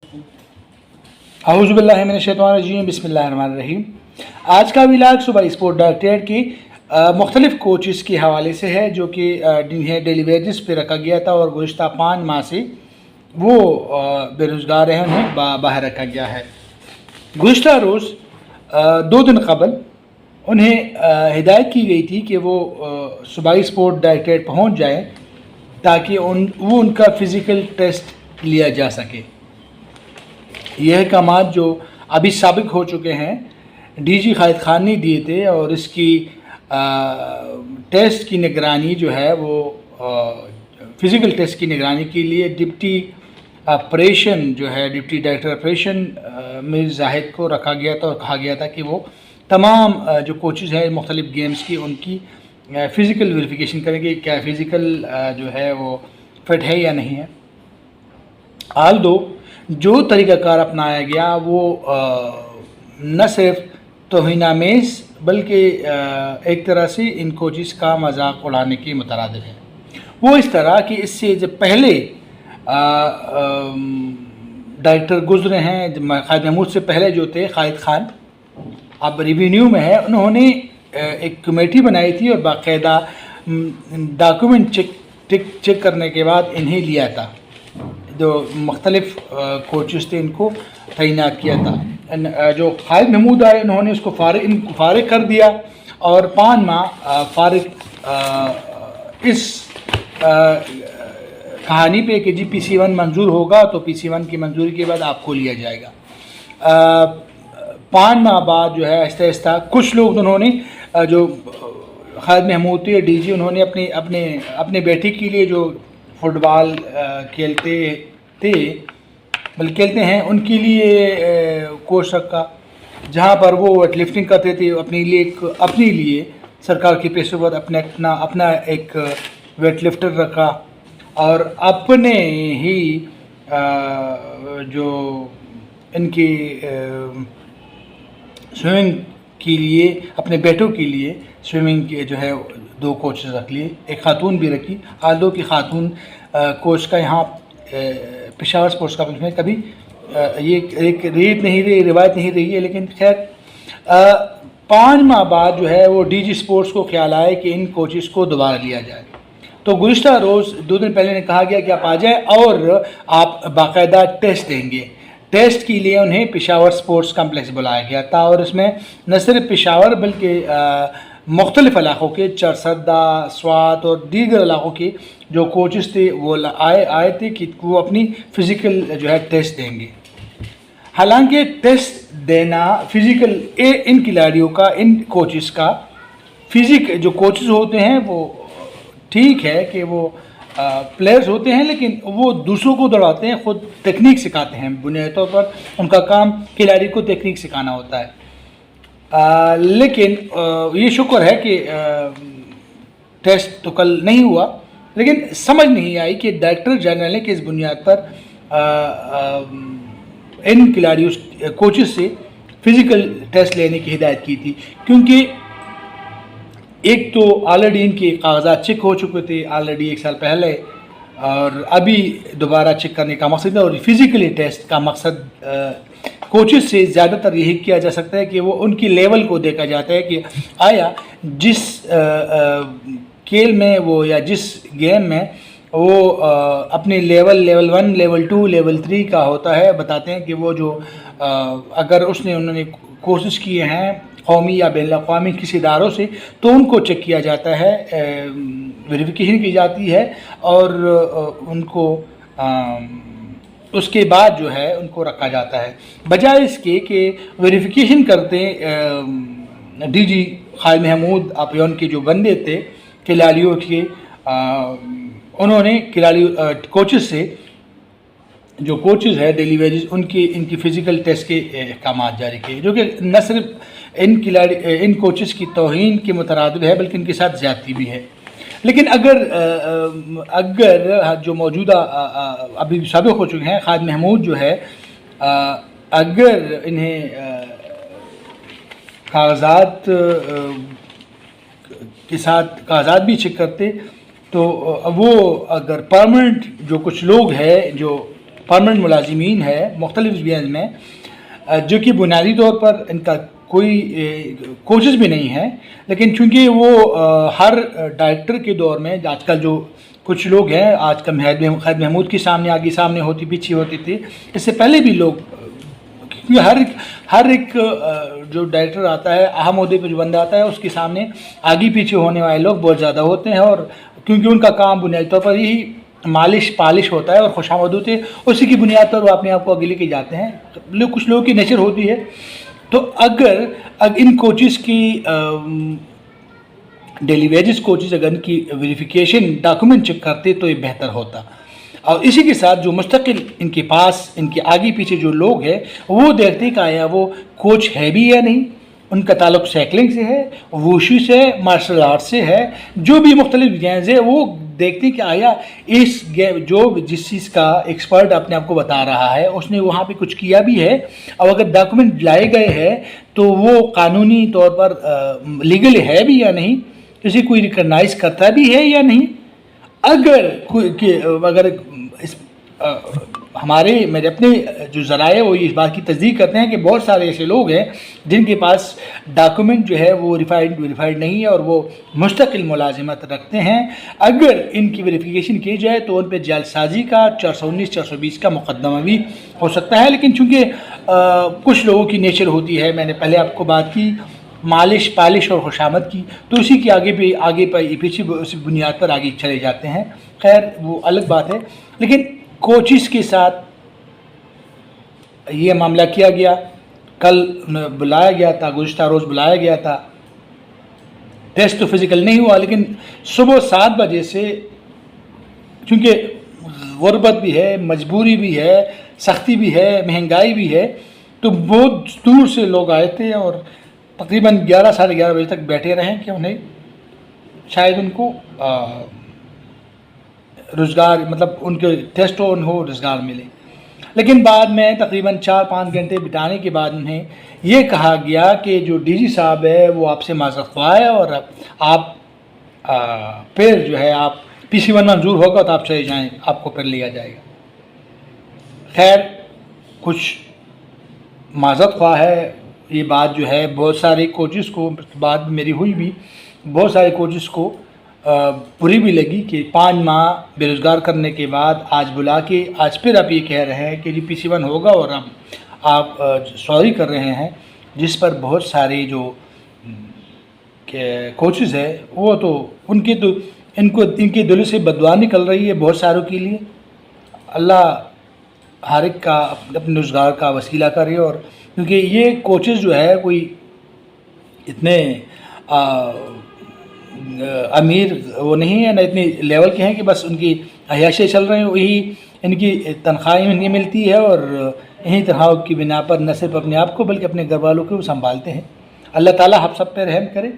اعوذ باللہ من الشیطان الرجیم، بسم اللہ الرحمن الرحیم۔ آج کا ولاگ صبح اسپورٹ ڈائریکٹریٹ کی مختلف کوچز کے حوالے سے ہے جو کہ جنہیں ڈیلی ویجز پہ رکھا گیا تھا اور گزشتہ 5 ماہ سے وہ بے روزگار ہیں، انہیں باہر رکھا گیا ہے۔ گزشتہ روز 2 دن قبل انہیں ہدایت کی گئی تھی کہ وہ صوبائی اسپورٹ ڈائریکٹریٹ پہنچ جائیں تاکہ وہ ان کا فزیکل ٹیسٹ لیا جا سکے۔ یہ احکامات جو ابھی سابق ہو چکے ہیں ڈی جی خالد خان نے دیے تھے، اور اس کی ٹیسٹ کی نگرانی جو ہے وہ فزیکل ٹیسٹ کی نگرانی کے لیے ڈپٹی آپریشن جو ہے ڈپٹی ڈائریکٹر آپریشن میر زاہد کو رکھا گیا تھا، اور کہا گیا تھا کہ وہ تمام جو کوچز ہیں مختلف گیمز کی ان کی فزیکل ویریفیکیشن کریں گے، کیا فزیکل جو ہے وہ فٹ ہے یا نہیں ہے۔ آلدو جو طریقہ کار اپنایا گیا وہ نہ صرف توہین آمیز بلکہ ایک طرح سے ان کوچز کا مذاق اڑانے کے مترادف ہے۔ وہ اس طرح کہ اس سے جب پہلے ڈائریکٹر گزرے ہیں، خالد محمود سے پہلے جو تھے خالد خان، اب ریونیو میں ہے، انہوں نے ایک کمیٹی بنائی تھی اور باقاعدہ ڈاکومنٹ چیک کرنے کے بعد انہیں لیا تھا۔ جو مختلف کوچز تھے ان کو تعینات کیا تھا۔ جو خالد محمود آئے انہوں نے اس کو فارغ کر دیا، اور 5 ماہ فارغ اس کہانی پہ کہ جی PC1 منظور ہوگا تو PC1 کی منظوری کے بعد آپ کو لیا جائے گا۔ 5 ماہ بعد جو ہے آہستہ آہستہ کچھ لوگ انہوں نے جو خالد محمود تھے ڈی جی، انہوں نے اپنے بیٹے کے لیے جو فٹ بال کھیلتے ہیں ان کے لیے کوچ رکھا، جہاں پر وہ ویٹ لفٹنگ کرتے تھے اپنے لیے سرکار کے پیسوں پر اپنا ایک ویٹ لفٹر رکھا، اور اپنے ہی جو ان کی سوئمنگ کے لیے اپنے بیٹوں کے لیے سوئمنگ کے جو ہے 2 کوچز رکھ لیے، ایک خاتون بھی رکھی۔ آلدو کی خاتون کوچ کا یہاں پشاور اسپورٹس کمپلیکس میں کبھی یہ ایک روایت نہیں رہی ہے، لیکن خیر 5 ماہ بعد جو ہے وہ ڈی جی اسپورٹس کو خیال آئے کہ ان کوچز کو دوبارہ لیا جائے۔ تو گزشتہ روز 2 دن پہلے نے کہا گیا کہ آپ آ جائیں اور آپ باقاعدہ ٹیسٹ دیں گے۔ ٹیسٹ کے لیے انہیں پشاور اسپورٹس کمپلیکس بلایا گیا تھا، اور اس میں نہ صرف پشاور بلکہ مختلف علاقوں کے چرسدہ، سوات اور دیگر علاقوں کے جو کوچز تھے وہ آئے تھے کہ وہ اپنی فزیکل جو ہے ٹیسٹ دیں گے۔ حالانکہ ٹیسٹ دینا فزیکل ان کھلاڑیوں کا، ان کوچز کا جو کوچز ہوتے ہیں وہ ٹھیک ہے کہ وہ پلیئرز ہوتے ہیں، لیکن وہ دوسروں کو دوڑاتے ہیں، خود ٹیکنیک سکھاتے ہیں۔ بنیادی طور پر ان کا کام کھلاڑی کو ٹیکنیک سکھانا ہوتا ہے۔ لیکن یہ شکر ہے کہ ٹیسٹ تو کل نہیں ہوا، لیکن سمجھ نہیں آئی کہ ڈائریکٹر جنرل نے کس بنیاد پر ان کھلاڑیوں کوچز سے فزیکل ٹیسٹ لینے کی ہدایت کی تھی، کیونکہ ایک تو آلریڈی ان کے کاغذات چیک ہو چکے تھے آلریڈی 1 سال پہلے، اور ابھی دوبارہ چیک کرنے کا مقصد ہے، اور فزیکلی ٹیسٹ کا مقصد کوچز سے زیادہ تر یہی کیا جا سکتا ہے کہ وہ ان کی لیول کو دیکھا جاتا ہے کہ آیا جس کھیل میں وہ یا جس گیم میں وہ اپنے لیول 1، لیول 2، لیول 3 کا ہوتا ہے، بتاتے ہیں کہ وہ جو اگر انہوں نے کوشش کیے ہیں قومی یا بین الاقوامی کسی اداروں سے تو ان کو چیک کیا جاتا ہے، ویریفیکیشن کی جاتی ہے، اور ان کو اس کے بعد جو ہے ان کو رکھا جاتا ہے، بجائے اس کے کہ ویریفیکیشن کرتے ڈی جی خالد محمود اپیون کے جو بندے تھے کھلاڑیوں کے، انہوں نے کوچز سے جو کوچز ہے ڈیلی ویجز ان کی فزیکل ٹیسٹ کے احکامات جاری کیے، جو کہ نہ صرف ان کوچز کی توہین کے مترادف ہے بلکہ ان کے ساتھ زیادتی بھی ہے۔ لیکن اگر جو موجودہ ابھی سابق ہو چکے ہیں خالد محمود جو ہے، اگر انہیں کاغذات کے ساتھ کاغذات بھی چیک کرتے تو وہ اگر پرماننٹ جو کچھ لوگ ہیں جو پرمننٹ ملازمین ہے مختلف ضلع میں، جو کہ بنیادی طور پر ان کا کوئی کوچز بھی نہیں ہے، لیکن چونکہ وہ ہر ڈائریکٹر کے دور میں آج کل جو کچھ لوگ ہیں، آج کل خالد محمود کے سامنے آگے سامنے ہوتی پیچھے ہوتی تھی، اس سے پہلے بھی لوگ، کیونکہ ہر ایک جو ڈائریکٹر آتا ہے، اہم عہدے پہ جو بندہ آتا ہے، اس کے سامنے آگے پیچھے ہونے والے لوگ بہت زیادہ ہوتے ہیں، اور کیونکہ ان کا کام بنیادی طور پر یہی مالش پالش ہوتا ہے اور خوش آمد ہوتے ہیں، اسی کی بنیاد پر وہ اپنے آپ کو آگے لے کے جاتے ہیں۔ کچھ لوگوں کی نیچر ہوتی ہے، تو اگر ان کوچز کی ڈیلی ویجز کوچز اگر ان کی ویریفیکیشن ڈاکومنٹ چیک کرتے تو یہ بہتر ہوتا، اور اسی کے ساتھ جو مستقل ان کے پاس ان کے آگے پیچھے جو لوگ ہیں وہ دیکھتے کہ آیا وہ کوچ ہے بھی یا نہیں، ان کا تعلق سائیکلنگ سے ہے، ووشو سے، مارشل آرٹ سے ہے، جو بھی مختلف گیمز ہیں وہ دیکھتے کہ آیا اس جو جس چیز کا ایکسپرٹ اپنے آپ کو بتا رہا ہے اس نے وہاں پہ کچھ کیا بھی ہے، اور اگر ڈاکومنٹ لائے گئے ہیں تو وہ قانونی طور پر لیگل ہے بھی یا نہیں، کسی کوئی ریکگنائز کرتا بھی ہے یا نہیں۔ اگر میرے اپنے جو ذرائع وہ اس بات کی تصدیق کرتے ہیں کہ بہت سارے ایسے لوگ ہیں جن کے پاس ڈاکومنٹ جو ہے وہ ویریفائڈ نہیں ہے اور وہ مستقل ملازمت رکھتے ہیں، اگر ان کی ویریفیکیشن کی جائے تو ان پہ جعل سازی کا 419 420 کا مقدمہ بھی ہو سکتا ہے، لیکن چونکہ کچھ لوگوں کی نیچر ہوتی ہے، میں نے پہلے آپ کو بات کی مالش پالش اور خوشامد کی، تو اسی کی آگے پیچھے اسی بنیاد پر آگے چلے جاتے ہیں۔ خیر وہ الگ بات ہے، لیکن کوچز کے ساتھ یہ معاملہ کیا گیا، کل بلایا گیا تھا، گزشتہ روز بلایا گیا تھا، ٹیسٹ تو فزیکل نہیں ہوا، لیکن صبح 7 بجے سے، چونکہ غربت بھی ہے، مجبوری بھی ہے، سختی بھی ہے، مہنگائی بھی ہے، تو بہت دور سے لوگ آئے تھے اور تقریباً 11 ساڑھے 11 بجے تک بیٹھے رہیں کہ انہیں شاید ان کو روزگار، مطلب ان کے ٹیسٹ ہو، ان کو روزگار ملے، لیکن بعد میں تقریباً 4-5 گھنٹے بتانے کے بعد انہیں یہ کہا گیا کہ جو ڈی جی صاحب ہے وہ آپ سے معذرت خواہ ہے اور آپ پھر جو ہے آپ PC1 منظور ہوگا تو آپ چلے جائیں، آپ کو پھر لیا جائے گا۔ خیر کچھ معذرت خواہ ہے، یہ بات جو ہے بہت سارے کوچز کو، بعد میری ہوئی بھی، بہت سارے کوچز کو بری بھی لگی کہ 5 ماہ بے روزگار کرنے کے بعد آج بلا کے آج پھر آپ یہ کہہ رہے ہیں کہ PC1 ہوگا اور آپ سوری کر رہے ہیں، جس پر بہت سارے جو کوچز ہیں وہ تو ان کے دل سے بددعا نکل رہی ہے بہت ساروں کے لیے۔ اللہ ہر ایک کا اپنے روزگار کا وسیلہ کرے، اور کیونکہ یہ کوچز جو ہے کوئی اتنے امیر وہ نہیں ہے، نہ اتنے لیول کے ہیں کہ بس ان کی عیاشیں چل رہے ہیں، وہی ان کی تنخواہیں انہیں ملتی ہے اور انہیں تنخواہوں کی بنا پر نہ صرف اپنے آپ کو بلکہ اپنے گھر والوں کو سنبھالتے ہیں۔ اللہ تعالیٰ ہم سب پہ رحم کرے،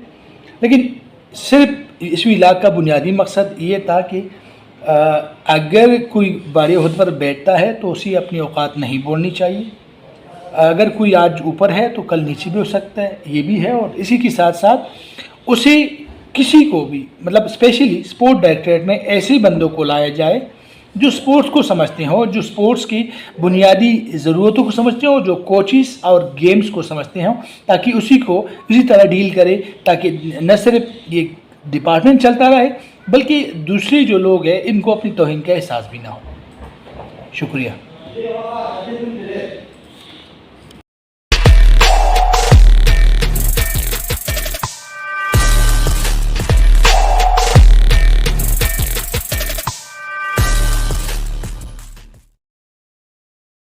لیکن صرف اس علاقے کا بنیادی مقصد یہ تھا کہ اگر کوئی بڑے عہدے پر بیٹھتا ہے تو اسے اپنی اوقات نہیں بولنی چاہیے، اگر کوئی آج اوپر ہے تو کل نیچے بھی ہو سکتا ہے، یہ بھی ہے، اور اسی کے ساتھ ساتھ اسے کسی کو بھی، مطلب اسپیشلی سپورٹ ڈائریکٹریٹ میں ایسے بندوں کو لایا جائے جو سپورٹس کو سمجھتے ہوں، جو سپورٹس کی بنیادی ضرورتوں کو سمجھتے ہوں، جو کوچز اور گیمز کو سمجھتے ہوں، تاکہ اسی کو اسی طرح ڈیل کرے، تاکہ نہ صرف یہ ڈپارٹمنٹ چلتا رہے بلکہ دوسرے جو لوگ ہیں ان کو اپنی توہین کا احساس بھی نہ ہو۔ شکریہ۔